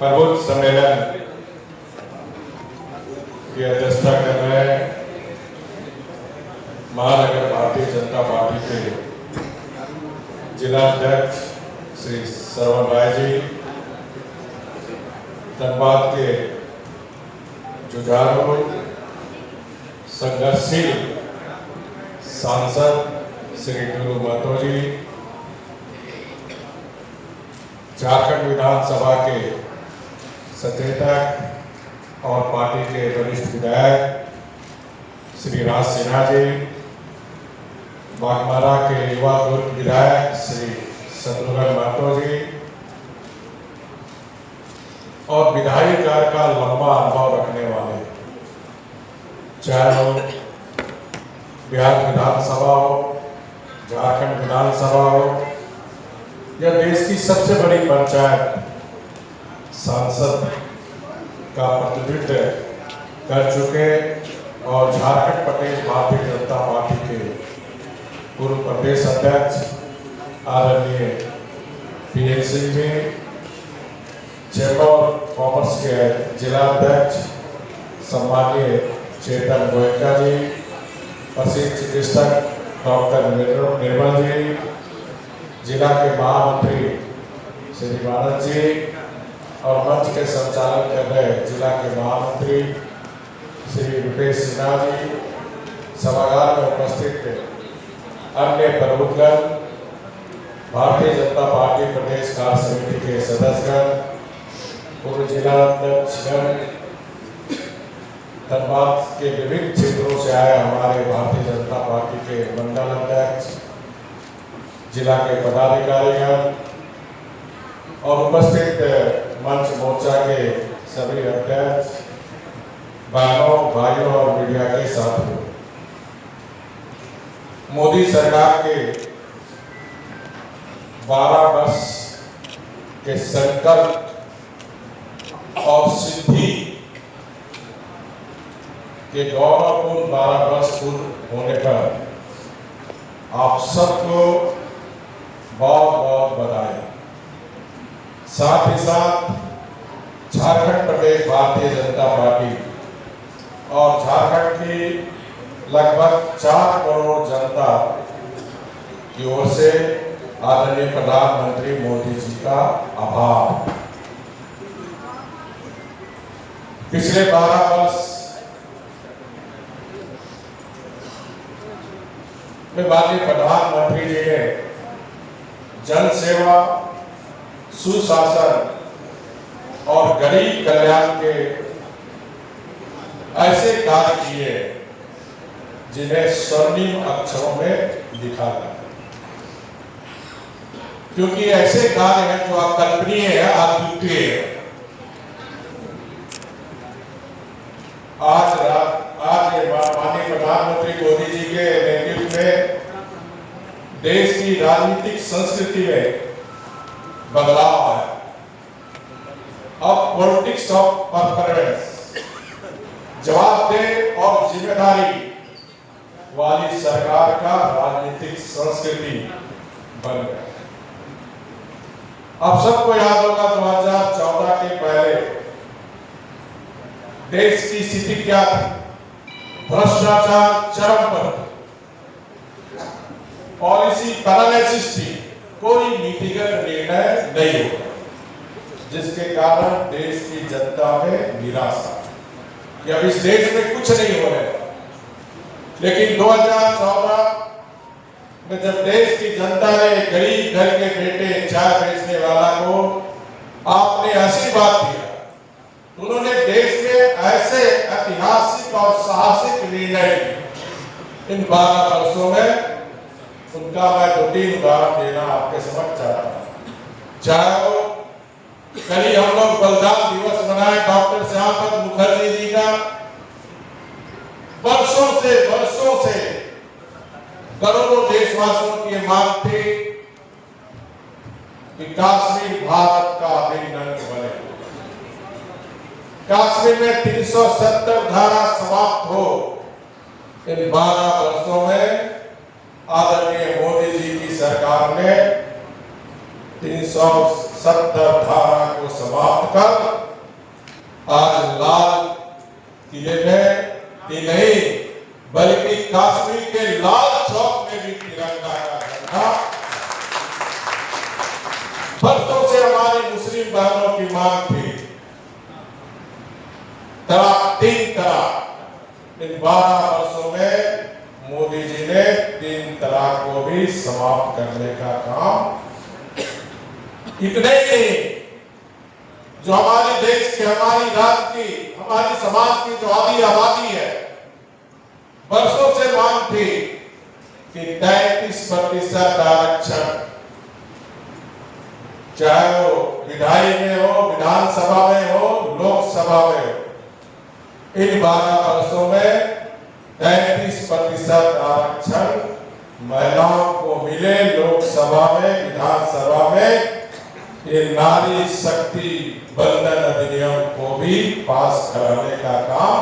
प्रबुद्ध सम्मेलन की अध्यक्षता कर रहे हैं महानगर भारतीय जनता पार्टी के जिला अध्यक्ष श्री श्रवण राय जी, धनबाद के जुझारू संघर्षशील सांसद श्री गुरु महतो जी, झारखंड विधानसभा के सचेतक और पार्टी के वरिष्ठ विधायक श्री राज सिन्हा जी, बागमारा के युवा दुर्ग विधायक श्री शत्रुघ्न महतो जी और विधायी कार्य का लंबा अनुभव रखने वाले, चाहे वो बिहार विधानसभा हो, झारखंड विधानसभा हो या देश की सबसे बड़ी पंचायत सांसद का प्रतिनिधित्व कर चुके और झारखंड प्रदेश भारतीय जनता पार्टी के पूर्व प्रदेश अध्यक्ष आदरणीय PN Singh ji, chamber of commerce के जिला अध्यक्ष सम्मानीय चेतन गोयनका जी, प्रसिद्ध चिकित्सक डॉक्टर निर्मल जी, जिला के महामंत्री श्री भारत जी और मंच के संचालन कर रहे जिला के महामंत्री श्री रुपेश सिन्हा जी, सभागार में उपस्थित अन्य प्रमुखगण, भारतीय जनता पार्टी प्रदेश कार्य समिति के सदस्यगण, पूर्व जिला अध्यक्षगण, धनबाद के विभिन्न क्षेत्रों से आए हमारे भारतीय जनता पार्टी के मंडल अध्यक्ष, जिला के पदाधिकारीगण और उपस्थित मंच मोर्चा के सभी अध्यक्ष, बहनों, भाइयों और मीडिया के साथियों, मोदी सरकार के 12 वर्ष के संकल्प और सिद्धि के गौरवपूर्ण 12 वर्ष पूर्ण होने पर आप सबको बहुत बहुत बधाई। साथ ही साथ झारखंड प्रदेश भारतीय जनता पार्टी और झारखंड की लगभग 4 करोड़ जनता की ओर से आदरणीय प्रधानमंत्री मोदी जी का आभार। पिछले 12 वर्ष में माननीय प्रधानमंत्री जी ने जन सेवा, सुशासन और गरीब कल्याण के ऐसे कार्य किए जिन्हें स्वर्णिम अक्षरों में लिखा गया, क्योंकि ऐसे कार्य हैं जो अकल्पनीय है, अद्वितीय है। आज माननीय प्रधानमंत्री मोदी जी के नेतृत्व में देश की राजनीतिक संस्कृति में बदलाव आया। अब पॉलिटिक्स ऑफ परफॉर्मेंस, जवाबदेह और जिम्मेदारी वाली सरकार का राजनीतिक संस्कृति बन गया। आप सबको याद होगा 2014 के पहले देश की स्थिति क्या थी? भ्रष्टाचार चरम पर, पॉलिसी पैरालिसिस थी, कोई नीतिगत निर्णय नहीं हुआ, जिसके कारण देश की जनता में निराशा कि अब इस देश में कुछ नहीं हो रहा। लेकिन 2014 में जब देश की जनता ने गरीब घर के बेटे चाय बेचने वाला को आपने आशीर्वाद दिया, उन्होंने देश में ऐसे ऐतिहासिक और साहसिक निर्णय इन 12 वर्षों में, उनका मैं 2-3 उदाहरण देना आपके समक्ष चाहता हूँ। चाहे वो कल ही हम लोग बलिदान दिवस मनाए डॉक्टर श्यामा मुखर्जी जी का, वर्षों से करोड़ों देशवासियों की मांग थी कि कश्मीर भारत का अभिन्न अंग बने, कश्मीर में 370 धारा समाप्त हो। इन 12 वर्षों में आदरणीय मोदी जी की सरकार ने 370 70 धारा को समाप्त कर आज लाल किले में ही नहीं बल्कि कश्मीर के लाल चौक में भी तिरंगा का झंडा। बरसों से हमारी मुस्लिम बहनों की मांग थी तलाक 3 तलाक। इन 12 वर्षों में मोदी जी ने 3 तलाक को भी समाप्त करने का काम। इतने ही नहीं, जो हमारे देश की, हमारी राज्य की, हमारी समाज की जो आधी आबादी है, वर्षों से मांग थी कि 33% आरक्षण, चाहे वो विधायी में हो, विधानसभा में हो, लोकसभा में हो, इन 12 वर्षों में 33% आरक्षण महिलाओं को मिले। लोकसभा में, विधानसभा में ये नारी शक्ति बंधन अधिनियम को भी पास कराने का काम।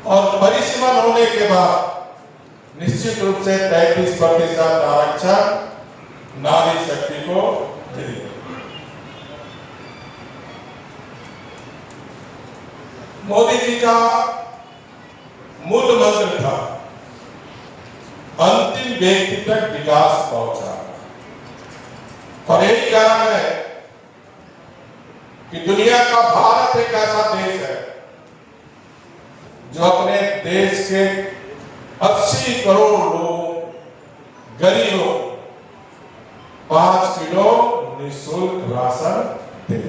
और परिसीमन होने के बाद निश्चित रूप से 33% आरक्षण नारी शक्ति को मिले। मोदी जी का मूल मंत्र था अंतिम व्यक्ति तक विकास पहुंचा। और यही कारण है कि दुनिया का भारत एक ऐसा देश है जो अपने देश के 80 करोड़ लोगों, गरीबों 5 किलो निःशुल्क राशन दे।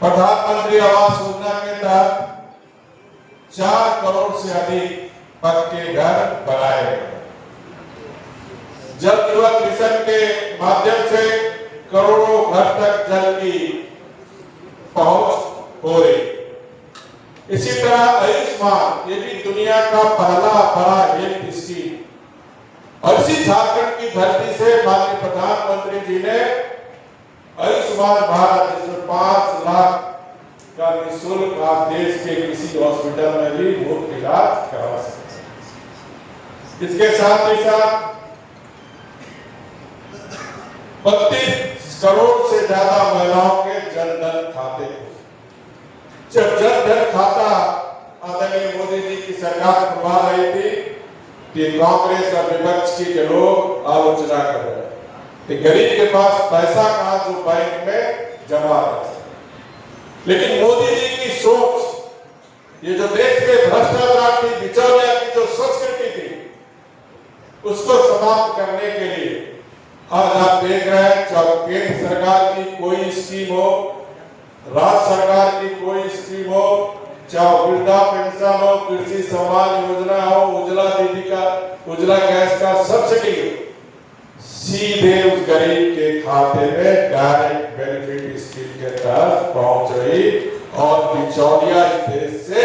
प्रधानमंत्री आवास योजना के तहत 4 करोड़ से अधिक पक्के घर बनाए गए। जल जीवन मिशन के माध्यम से करोड़ों घर तक जल की पहुंच हो रही। इसी तरह आयुष्मान, ये भी दुनिया का पहला बड़ा हेल्थ स्कीम। और इसी झारखंड की धरती से माननीय प्रधानमंत्री जी ने आयुष्मान भारत, जिसमें 5 लाख का निःशुल्क आप देश के किसी हॉस्पिटल में भी मुफ्त इलाज करवा सकते हैं। इसके साथ ही साथ 32 करोड़ से ज्यादा महिलाओं के जनधन खाते को, जब जनधन खाता आदरणीय मोदी जी की सरकार खुलवा रही थी कि कांग्रेस और विपक्ष की के लोग आलोचना कर रहे हैं कि गरीब के पास पैसा कहां जो बैंक में जमा है। लेकिन मोदी जी की सोच, ये जो देश के भ्रष्टाचार की, बिचौलिया की जो संस्कृति थी, उसको समाप्त करने के लिए आज आप देख रहे हैं, चाहे केंद्र सरकार की कोई स्कीम हो, राज्य सरकार की कोई स्कीम हो, चाहे वृद्धा पेंशन हो, कृषि सम्मान योजना हो, उज्ज्वला दीदी का, उज्ज्वला गैस का सब्सिडी हो, सीधे उस गरीब के खाते में डायरेक्ट बेनिफिट स्कीम के तहत पहुंच रही और बिचौलिया इस देश से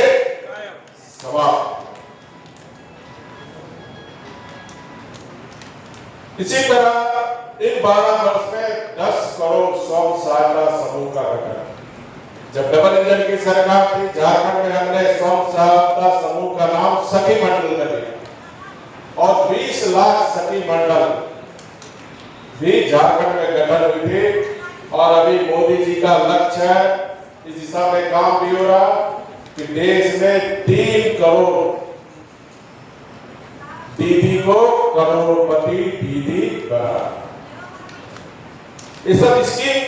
समाप्त। इसी तरह इन 12 वर्ष में 10 करोड़ स्वयं सहायता समूह का गठन। जब डबल इंजन की सरकार थी, झारखंड में हमने स्वयं सहायता समूह का नाम सखी मंडल कर दिया और 20 लाख सखी मंडल भी झारखंड में गठन हुई थी। और अभी मोदी जी का लक्ष्य है, इस दिशा में काम भी हो रहा कि देश में 3 करोड़ दीदी को करोड़पति दीदी बना। ये सब स्कीम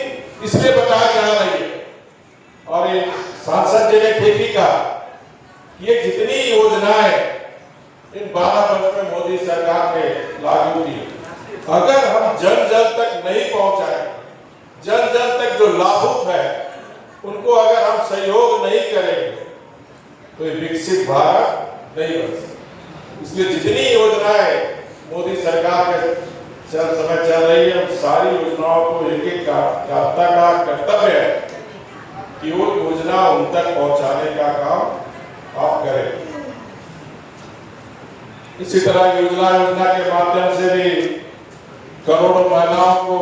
इसलिए बताया जा रही है। और ये सांसद जी ने ठीक ही कहा, ये जितनी योजनाएं इन 12 वर्ष में मोदी सरकार ने लागू की, अगर हम जन जन तक नहीं पहुंचाए, जन जन तक जो लाभुक है उनको अगर हम सहयोग नहीं करेंगे तो ये विकसित भारत नहीं बन सकता। इसलिए जितनी योजनाएं मोदी सरकार के समय चल रही है, उन सारी योजनाओं को एक कार्यकर्ता का कर्तव्य है कि वो योजना उन तक पहुंचाने का काम आप करें। इसी तरह योजना के माध्यम से भी करोड़ों महिलाओं को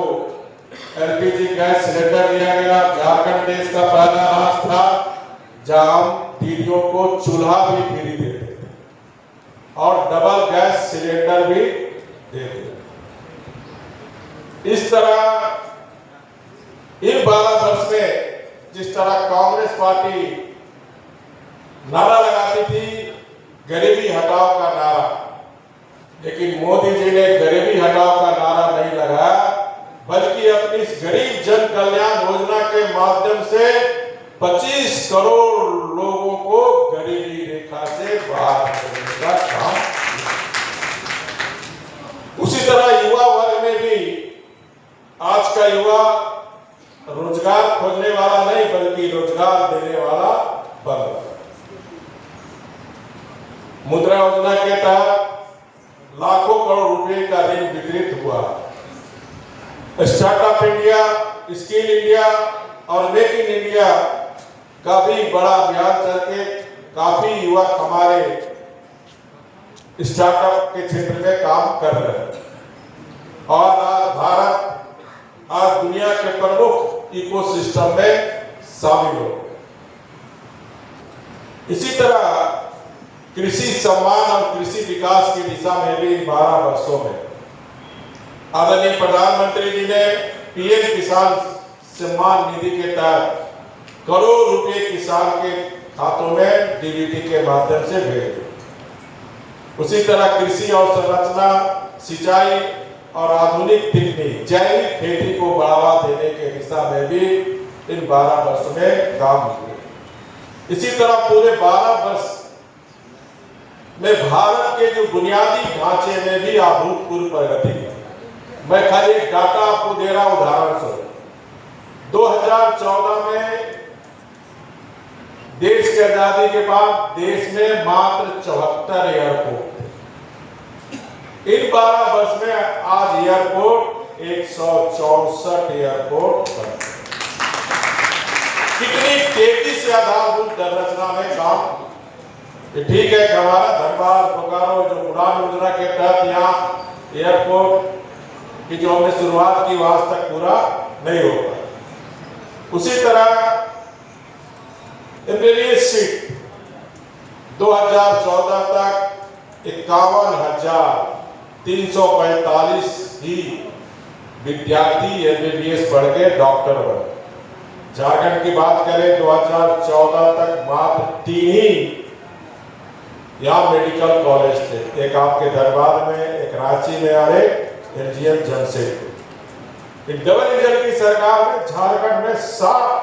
एलपीजी गैस सिलेंडर दिया गया। झारखंड देश का पहला राज्य था जहां दीदियों को चूल्हा भी फ्री देते थे और डबल गैस सिलेंडर भी देते। इस तरह इन 12 वर्ष में जिस तरह कांग्रेस पार्टी नारा लगाती थी गरीबी हटाओ का नारा, लेकिन मोदी जी ने गरीबी हटाओ का नारा नहीं लगाया, बल्कि अपनी इस गरीब जन कल्याण योजना के माध्यम से 25 करोड़ लोगों को गरीबी रेखा से बाहर निकालने का काम। उसी तरह युवा वर्ग में भी आज का युवा रोजगार खोजने वाला नहीं बल्कि रोजगार देने वाला बन रहा है। मुद्रा योजना के तहत लाखों करोड़ रुपए का ऋण वितरित हुआ। स्टार्टअप इंडिया, स्किल इंडिया और मेक इन इंडिया का भी बड़ा अभियान चल के काफी युवक हमारे स्टार्टअप के क्षेत्र में काम कर रहे हैं और आज भारत आज दुनिया के प्रमुख इकोसिस्टम में शामिल हो। इसी तरह कृषि सम्मान और कृषि विकास की दिशा में भी 12 वर्षों में आदरणीय प्रधानमंत्री जी ने पीएम किसान सम्मान निधि के तहत करोड़ रुपए किसान के खातों में डीबीटी के माध्यम से भेजे। उसी तरह कृषि और संरचना, सिंचाई और आधुनिक तकनीक, जैविक खेती को बढ़ावा देने के दिशा में भी इन 12 वर्ष में काम किए। इसी तरह पूरे 12 वर्ष में भारत के जो बुनियादी ढांचे में भी अभूतपूर्व प्रगति है। मैं खाली एक डाटा आपको दे रहा हूं उदाहरण स्वरूप। 2014 में देश की आजादी के बाद देश में मात्र 74 एयरपोर्ट थे। इन 12 वर्ष में आज एयरपोर्ट 164 एयरपोर्ट बन गए। कितनी तेजी से आधारभूत संरचना में काम। ठीक है कि हमारा धनबाद, बोकारो जो उड़ान योजना के तहत यहाँ एयरपोर्ट की जो हमने शुरुआत की आज तक पूरा नहीं हो पाया। उसी तरह एमबीबीएस सीट 2014 तक 51,345 ही विद्यार्थी एमबीबीएस पढ़ के डॉक्टर बने। झारखंड की बात करें 2014 तक मात्र 3 ही यहाँ मेडिकल कॉलेज थे, एक आपके धनबाद में, एक रांची में और एक एमजीएम जमशेदपुर। डबल इंजन की सरकार में झारखंड में 7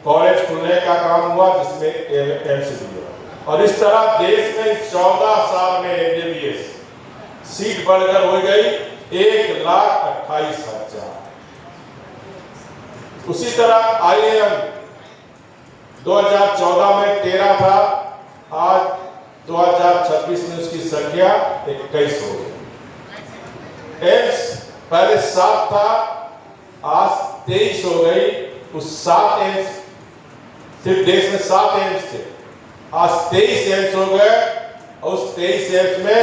कॉलेज खुलने का काम हुआ जिसमें एम्स भी हुआ। और इस तरह देश में 14 साल में एमबीबीएस सीट बढ़कर हो गई 1,28,000। उसी तरह आईएएम 2014 में 13 था, आज 2026 में उसकी संख्या 21 हो गई। एम्स पहले 7 था, आज 23 हो गई। उस 7 एम्स, सिर्फ देश में 7 एम्स थे, आज 23 एम्स हो गए। और उस 23 एम्स में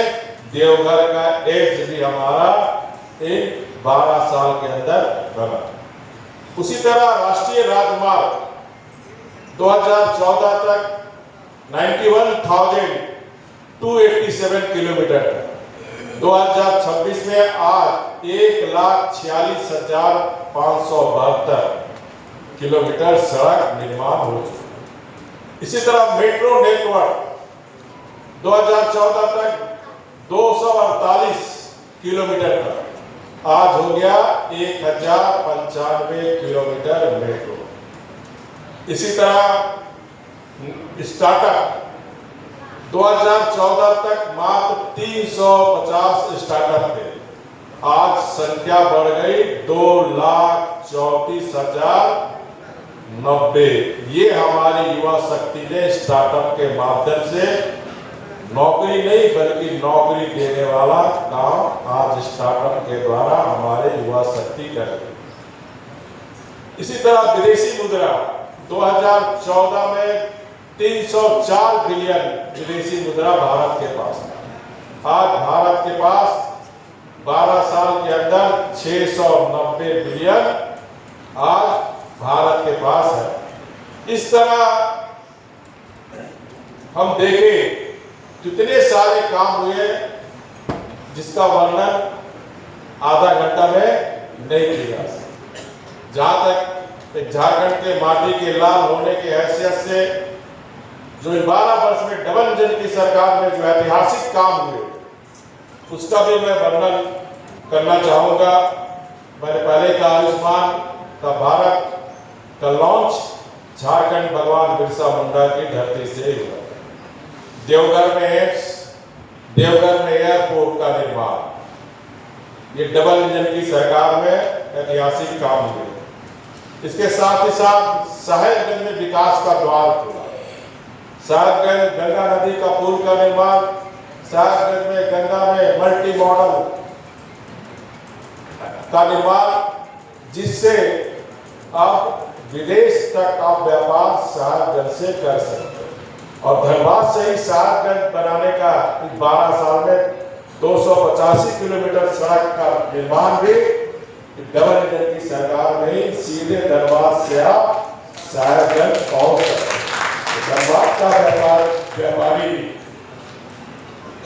देवघर का एम्स भी हमारा इन 12 साल के अंदर बना। उसी तरह राष्ट्रीय राजमार्ग 2014 तक 91,287 किलोमीटर, 2026 में आज 1,46,572 किलोमीटर सड़क निर्माण हो चुका। इसी तरह मेट्रो नेटवर्क 2014 तक 248 किलोमीटर का, आज हो गया 1,095 किलोमीटर मेट्रो। इसी तरह स्टार्टअप 2014 तक मात्र 350 स्टार्टअप थे, आज संख्या बढ़ गई 2,34,090। ये हमारी युवा शक्ति ने स्टार्टअप के माध्यम से नौकरी नहीं बल्कि नौकरी देने वाला काम आज स्टार्टअप के द्वारा हमारे युवा शक्ति कर रही है। इसी तरह विदेशी मुद्रा 2014 में 304 बिलियन विदेशी मुद्रा भारत के पास था, आज भारत के पास 12 साल के अंदर 690 बिलियन आज भारत के पास है। इस तरह हम देखें कितने सारे काम हुए जिसका वर्णन आधा घंटा में नहीं की जा सकती। जहां तक एक झारखंड के माटी के लाल होने की हैसियत से जो 12 वर्ष में डबल इंजन की सरकार में जो ऐतिहासिक काम हुए उसका भी मैं वर्णन करना चाहूंगा। मैंने पहले कहा आयुष्मान का भारत का लॉन्च झारखंड भगवान बिरसा मुंडा की धरती से हुआ। देवघर में एम्स, देवघर में एयरपोर्ट का निर्माण, ये डबल इंजन की सरकार में ऐतिहासिक काम हुए। इसके साथ ही साथ साहेबगंज में विकास का द्वार खुला। साहेबगंज गंगा नदी का पुल का निर्माण, साहेबगंज में गंगा में मल्टी मॉडल का निर्माण, जिससे आप विदेश तक आप व्यापार साहेबगंज से कर सकते हैं। और धनबाद से ही साहेबगंज बनाने का 12 साल में 285 किलोमीटर सड़क का निर्माण भी डबल इंजन की सरकार में ही सीधे धनबाद से आप साहेबगंज पहुंच सकते हैं। धनबाद का व्यापारी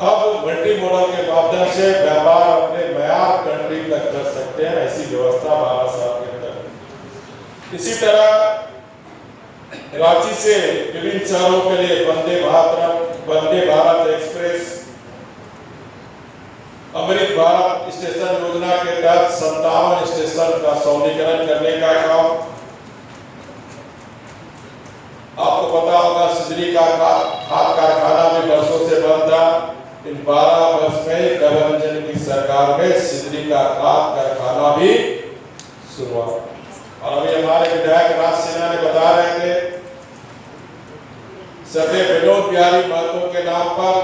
अब मल्टी मॉडल के माध्यम से व्यापार अपने म्यार कंट्री तक कर सकते हैं। ऐसी व्यवस्था 12 साल के अंदर। इसी तरह रांची से विभिन्न शहरों के लिए वंदे भारत एक्सप्रेस, अमृत भारत स्टेशन योजना के तहत 57 स्टेशन का सौंदर्यीकरण करने का काम। आपको पता होगा सिदरी का खाद कारखाना भी वर्षों से बंद था। इन 12 वर्ष में डबल इंजन की सरकार में सिदरी का खाद कारखाना भी शुरू हुआ। और अभी हमारे विधायक राज सिन्हा ने बता रहे थे, सरदार विनोद बिहारी महतो के नाम पर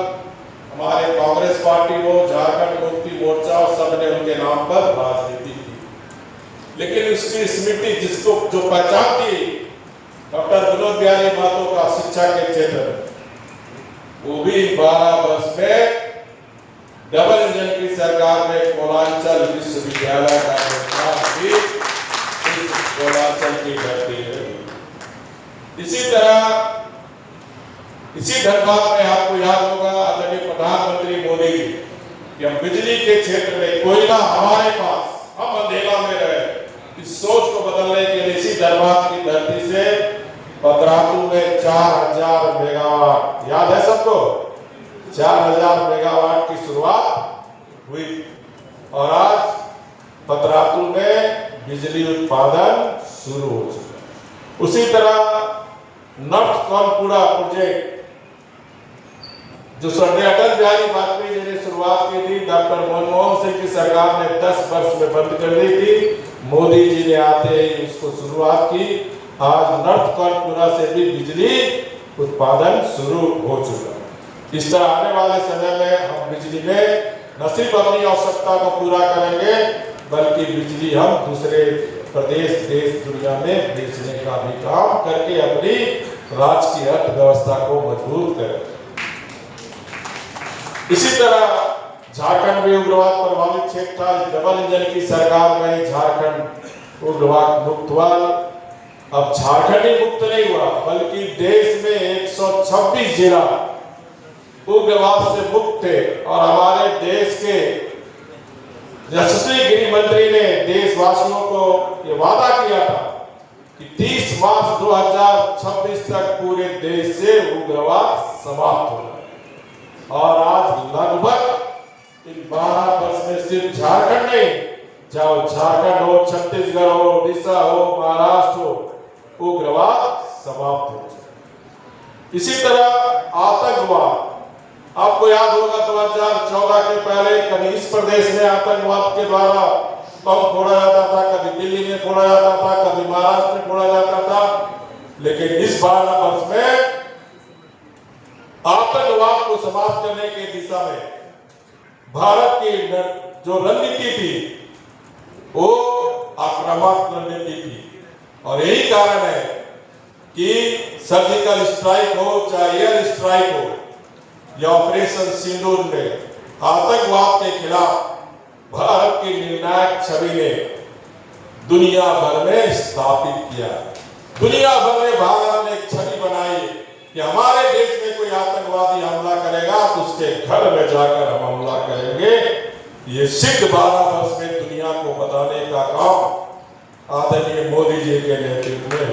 हमारे कांग्रेस पार्टी हो, झारखंड मुक्ति मोर्चा और सबने उनके नाम पर राजनीति की। लेकिन उसकी स्मृति जिसको जो पहचान थी डॉक्टर विनोद बिहारी महतो का शिक्षा के क्षेत्र में, वो भी 12 वर्ष में डबल इंजन की सरकार में कोलांचल विश्वविद्यालय का निर्माण भी कोलांचल की धरती है। इसी तरह इसी धनबाद में आपको याद होगा आदरणीय प्रधानमंत्री मोदी जी कि हम बिजली के क्षेत्र में कोयला हमारे पास, हम अंधेरा में रहे, इस सोच को बदलने के लिए इसी धनबाद की धरती से पतरातू में 4000 मेगावाट, याद है सबको, 4000 मेगावाट की शुरुआत हुई। और आज पतरातू में बिजली उत्पादन शुरू हो चुका। उसी तरह नॉर्थ कानपुरा प्रोजेक्ट जो स्वर्गीय अटल बिहारी वाजपेयी जी ने शुरुआत की थी, डॉक्टर मनमोहन सिंह की सरकार ने 10 वर्ष में बंद कर दी थी, मोदी जी ने आते ही उसको शुरुआत की। आज नॉर्थ कानपुरा से भी बिजली उत्पादन शुरू हो चुका। इस तरह आने वाले समय में हम बिजली में न सिर्फ अपनी आवश्यकता को पूरा करेंगे, बल्कि बिजली हम दूसरे प्रदेश, देश, दुनिया में बेचने का भी काम करके अपनी राज्य की अर्थव्यवस्था को मजबूत करें। इसी तरह झारखंड भी उग्रवाद प्रभावित क्षेत्र था। डबल इंजन की सरकार में झारखंड उग्रवाद मुक्त हुआ। अब झारखंड ही मुक्त नहीं हुआ, बल्कि देश में 126 जिला उग्रवाद से मुक्त थे। और हमारे देश के यशस्वी गृह मंत्री ने देशवासियों को ये वादा किया था कि 30 मार्च 2026 तक पूरे देश से उग्रवाद समाप्त होगा। और आज लगभग इन 12 वर्ष में सिर्फ झारखंड नहीं, चाहे झारखंड हो, छत्तीसगढ़ हो, उड़ीसा हो, महाराष्ट्र हो, उग्रवाद समाप्त हो चुका। इसी तरह आतंकवाद, आपको याद होगा 2014 के पहले कभी इस प्रदेश में आतंकवाद के द्वारा बम फोड़ा जाता था, कभी दिल्ली में फोड़ा जाता था, कभी महाराष्ट्र में फोड़ा जाता था। लेकिन इस 12 वर्ष में आतंकवाद को समाप्त करने की दिशा में भारत की जो रणनीति थी वो आक्रामक रणनीति थी। और यही कारण है कि सर्जिकल स्ट्राइक हो चाहे एयर स्ट्राइक हो या ऑपरेशन सिंदूर में आतंकवाद के खिलाफ भारत की निर्णायक छवि ने दुनिया भर में स्थापित किया। दुनिया भर में भारत ने एक छवि बनाई कि हमारे देश में कोई आतंकवादी हमला करेगा तो उसके घर में जाकर हम हमला करेंगे। ये सिद्ध 12 वर्ष में का काम आदरणीय मोदी जी के नेतृत्व में।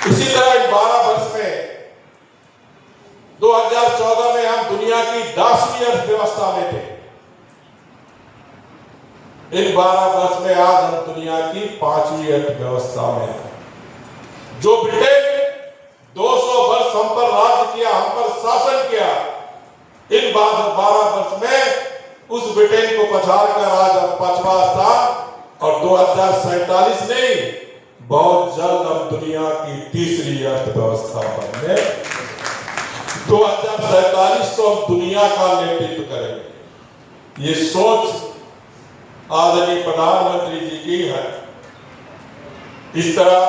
इसी तरह इन 12 वर्ष में 2014 में हम दुनिया की 10वीं अर्थव्यवस्था में थे। इन 12 वर्ष में आज हम दुनिया की 5वीं अर्थव्यवस्था में हैं। जो ब्रिटेन 200 वर्ष हम पर राज्य किया, हम पर शासन किया, इन 12 वर्ष में उस ब्रिटेन को पछाड़ कर आज 5वां स्थान और 2047 नहीं, बहुत जल्द हम दुनिया की 3री अर्थव्यवस्था बनने, 2047 तो हम दुनिया का नेतृत्व करेंगे। ये सोच आदरणीय प्रधानमंत्री जी की है। इस तरह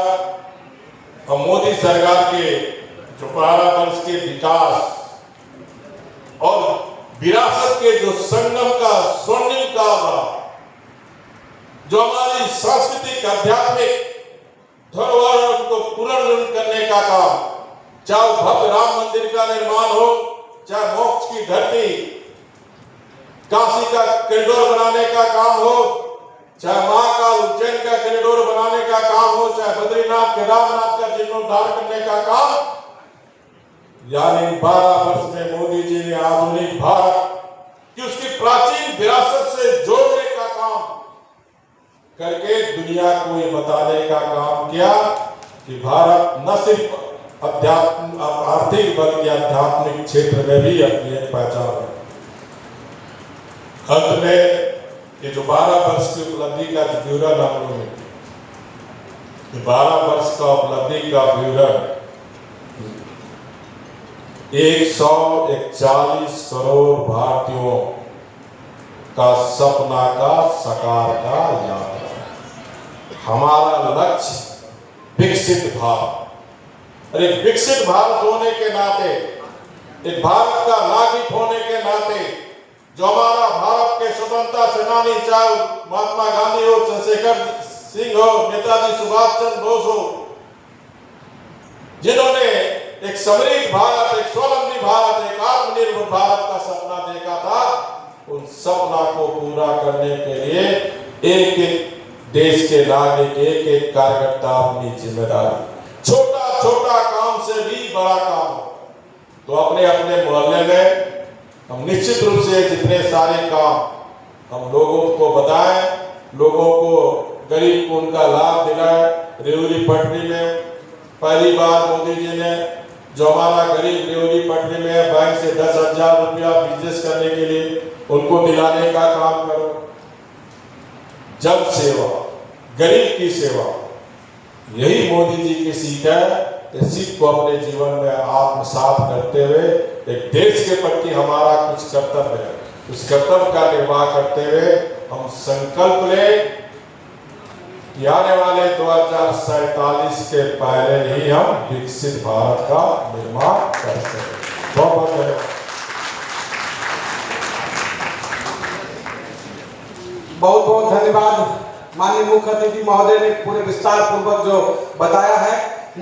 हम मोदी सरकार के जो 12 वर्ष के विकास और विरासत के जो संगम का स्वर्णिम काल रहा, जो हमारी सांस्कृतिक आध्यात्मिक धरोहर को पुनर्जीवित करने का काम, चाहे भव्य राम मंदिर का निर्माण हो, चाहे मोक्ष की धरती काशी का कॉरिडोर बनाने का काम हो, चाहे महाकाल उज्जैन का कॉरिडोर बनाने का काम हो, चाहे बद्रीनाथ केदारनाथ का जीर्णोद्धार करने का काम, यानी 12 वर्ष में मोदी जी ने आधुनिक भारत की उसकी प्राचीन विरासत से जोड़ने का काम करके दुनिया को ये बताने का काम किया कि भारत न सिर्फ आर्थिक बल्कि आध्यात्मिक क्षेत्र में भी अपनी एक पहचान है। अंत में ये जो 12 वर्ष की उपलब्धि का विवरण हम लोग में, 12 वर्ष का उपलब्धि का विवरण 141 करोड़ भारतीयों का सपना का साकार का यात्रा। हमारा लक्ष्य विकसित भारत, और एक विकसित भारत होने के नाते, एक भारत का नागरिक होने के नाते, जो हमारा भारत के स्वतंत्रता सेनानी, चाहे महात्मा गांधी हो, चंद्रशेखर सिंह हो, नेताजी सुभाष चंद्र बोस हो, जिन्होंने एक समृद्ध भारत, एक स्वावलंबी भारत, एक आत्मनिर्भर भारत का सपना देखा था, उन सपना को पूरा करने के लिए एक एक देश के नागरिक, एक एक कार्यकर्ता अपनी जिम्मेदारी, छोटा छोटा काम से भी बड़ा काम तो अपने अपने मोहल्ले में हम निश्चित रूप से जितने सारे काम हम लोगों को बताएं, लोगों को, गरीब को उनका लाभ दिलाएं। रेवड़ी पटरी में पहली बार मोदी जी ने जो हमारा गरीब रेवड़ी पटरी में बैंक से 10,000 रुपया बिजनेस करने के लिए उनको दिलाने का काम करो। जन सेवा, गरीब की सेवा, यही मोदी जी की सीख है। इस सीख को अपने जीवन में आत्मसात करते हुए एक देश के प्रति हमारा कुछ कर्तव्य है, उस कर्तव्य का निर्वाह करते हुए हम संकल्प लें कि आने वाले 2047 के पहले ही हम विकसित भारत का निर्माण कर सकें। बहुत बहुत धन्यवाद। बहुत बहुत धन्यवाद माननीय मुख्य अतिथि महोदय ने पूरे विस्तार पूर्वक जो बताया है।